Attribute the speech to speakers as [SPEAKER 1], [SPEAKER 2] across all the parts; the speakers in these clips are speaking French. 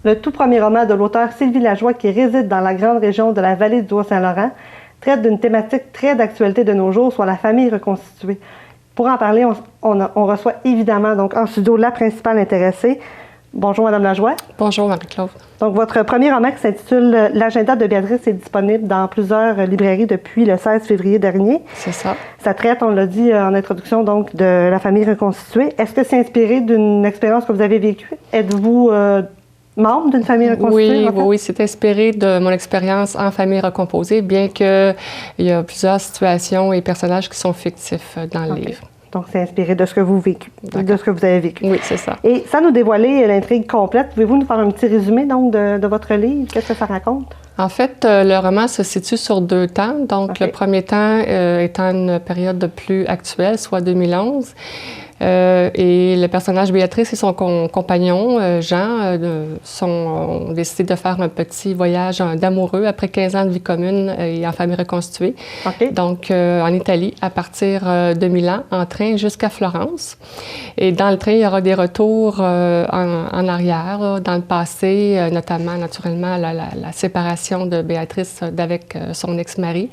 [SPEAKER 1] Le tout premier roman de l'auteur Sylvie Lajoie, qui réside dans la grande région de la vallée du Haut-Saint-Laurent, traite d'une thématique très d'actualité de nos jours, soit la famille reconstituée. Pour en parler, on reçoit évidemment donc en studio la principale intéressée. Bonjour Madame Lajoie.
[SPEAKER 2] Bonjour Marie-Claude.
[SPEAKER 1] Donc votre premier roman qui s'intitule L'agenda de Béatrice est disponible dans plusieurs librairies depuis le 16 février dernier.
[SPEAKER 2] C'est ça. Ça
[SPEAKER 1] traite, on l'a dit en introduction, donc de la famille reconstituée. Est-ce que c'est inspiré d'une expérience que vous avez vécue? Êtes-vous membre d'une famille reconstituée?
[SPEAKER 2] Oui, c'est inspiré de mon expérience en famille recomposée, bien qu'il y a plusieurs situations et personnages qui sont fictifs dans le livre.
[SPEAKER 1] Donc, c'est inspiré de ce que vous avez vécu.
[SPEAKER 2] Oui, c'est ça.
[SPEAKER 1] Et sans nous dévoiler l'intrigue complète, pouvez-vous nous faire un petit résumé donc de votre livre? Qu'est-ce que ça raconte?
[SPEAKER 2] En fait, le roman se situe sur 2 temps. Donc, le premier temps étant une période plus actuelle, soit 2011. Et le personnage Béatrice et son compagnon, Jean, ont décidé de faire un petit voyage d'amoureux après 15 ans de vie commune et en famille reconstituée. Donc, en Italie, à partir de Milan, en train jusqu'à Florence. Et dans le train, il y aura des retours en arrière, là, dans le passé, notamment, naturellement, la séparation de Béatrice d'avec son ex-mari.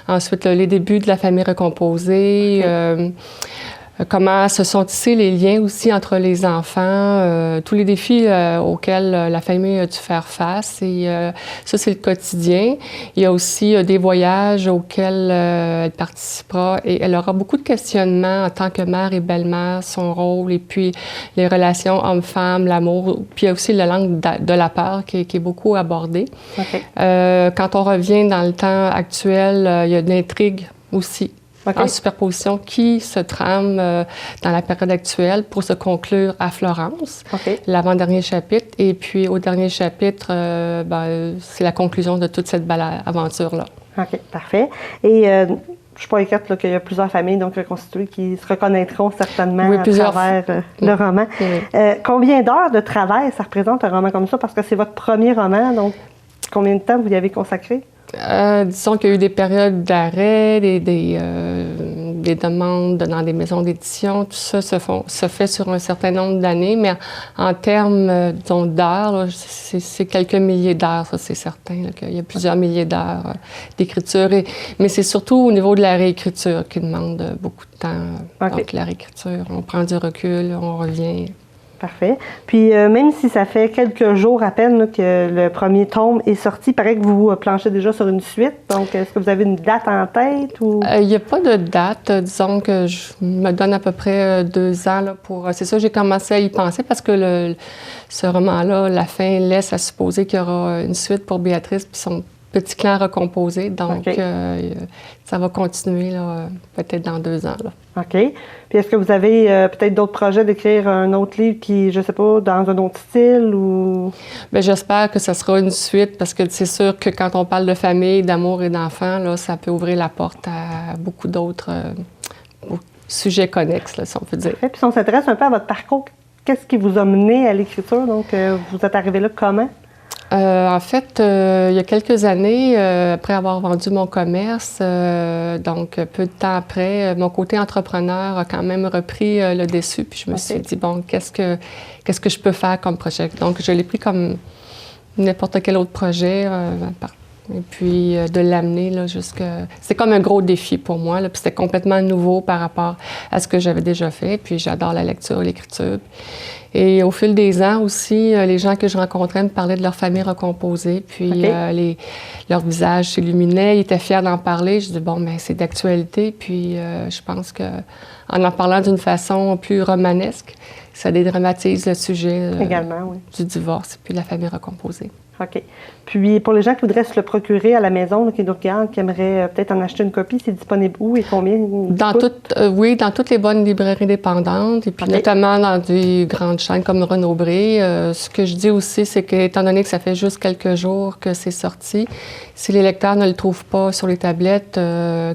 [SPEAKER 2] Ensuite, les débuts de la famille recomposée. Comment se sont tissés les liens aussi entre les enfants, tous les défis auxquels la famille a dû faire face. Et ça, c'est le quotidien. Il y a aussi des voyages auxquels elle participera et elle aura beaucoup de questionnements en tant que mère et belle-mère, son rôle, et puis les relations homme-femme, l'amour. Puis il y a aussi la langue de la peur qui est beaucoup abordée. Quand on revient dans le temps actuel, il y a de l'intrigue aussi. En superposition qui se trame dans la période actuelle pour se conclure à Florence, l'avant-dernier chapitre. Et puis, au dernier chapitre, c'est la conclusion de toute cette belle aventure-là. OK,
[SPEAKER 1] parfait. Et je ne suis pas inquiète qu'il y a plusieurs familles donc reconstituées qui se reconnaîtront certainement à travers le roman. Combien d'heures de travail ça représente un roman comme ça? Parce que c'est votre premier roman, donc combien de temps vous y avez consacré?
[SPEAKER 2] Disons qu'il y a eu des périodes d'arrêt, des demandes dans des maisons d'édition. Tout ça se fait sur un certain nombre d'années, mais en termes d'heures, c'est quelques milliers d'heures, ça c'est certain, qu'il y a plusieurs milliers d'heures d'écriture. Mais c'est surtout au niveau de la réécriture qui demande beaucoup de temps. Donc la réécriture, on prend du recul, on revient.
[SPEAKER 1] Parfait. Puis, même si ça fait quelques jours à peine là, que le premier tome est sorti, il paraît que vous planchez déjà sur une suite. Donc, est-ce que vous avez une date en tête? Ou...
[SPEAKER 2] Il n'y a pas de date. Disons que je me donne à peu près 2 ans là, pour... C'est ça, j'ai commencé à y penser parce que ce roman-là, la fin laisse à supposer qu'il y aura une suite pour Béatrice puis son petit clan recomposé. Donc, ça va continuer peut-être dans 2 ans. Là.
[SPEAKER 1] OK. Puis est-ce que vous avez peut-être d'autres projets d'écrire un autre livre qui, je ne sais pas, dans un autre style ou...
[SPEAKER 2] Bien, j'espère que ce sera une suite parce que c'est sûr que quand on parle de famille, d'amour et d'enfants, là, ça peut ouvrir la porte à beaucoup d'autres sujets connexes, là, si on peut dire.
[SPEAKER 1] Parfait. Puis si on s'intéresse un peu à votre parcours, qu'est-ce qui vous a mené à l'écriture? Donc, vous êtes arrivé là comment?
[SPEAKER 2] En fait, il y a quelques années, après avoir vendu mon commerce, donc peu de temps après, mon côté entrepreneur a quand même repris le dessus. Puis je me suis dit, bon, qu'est-ce que je peux faire comme projet? Donc, je l'ai pris comme n'importe quel autre projet. Et puis, de l'amener là, jusqu'à... C'est comme un gros défi pour moi. Là, puis c'était complètement nouveau par rapport à ce que j'avais déjà fait. Puis j'adore la lecture, l'écriture. Et au fil des ans aussi, les gens que je rencontrais me parlaient de leur famille recomposée. Puis leur visage s'illuminait, ils étaient fiers d'en parler. Je dis, bon, bien, c'est d'actualité. Puis je pense qu'en parlant d'une façon plus romanesque, ça dédramatise le sujet du divorce et puis de la famille recomposée.
[SPEAKER 1] OK. Puis, pour les gens qui voudraient se le procurer à la maison, là, qui nous regardent, qui aimeraient peut-être en acheter une copie, c'est disponible où et combien?
[SPEAKER 2] Dans toutes les bonnes librairies dépendantes, et puis notamment dans des grandes chaînes comme Renaud-Bré. Ce que je dis aussi, c'est qu'étant donné que ça fait juste quelques jours que c'est sorti, si les lecteurs ne le trouvent pas sur les tablettes,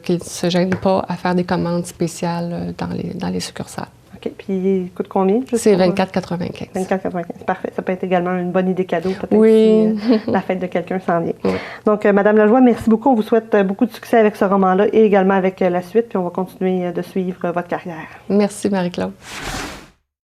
[SPEAKER 2] qu'ils ne se gênent pas à faire des commandes spéciales dans les succursales.
[SPEAKER 1] OK. Puis, il coûte combien?
[SPEAKER 2] C'est 24,95.
[SPEAKER 1] 24,95. Parfait. Ça peut être également une bonne idée cadeau, peut-être si la fête de quelqu'un s'en vient.
[SPEAKER 2] Oui.
[SPEAKER 1] Donc, Madame Lajoie, merci beaucoup. On vous souhaite beaucoup de succès avec ce roman-là et également avec la suite. Puis, on va continuer de suivre votre carrière.
[SPEAKER 2] Merci, Marie-Claude.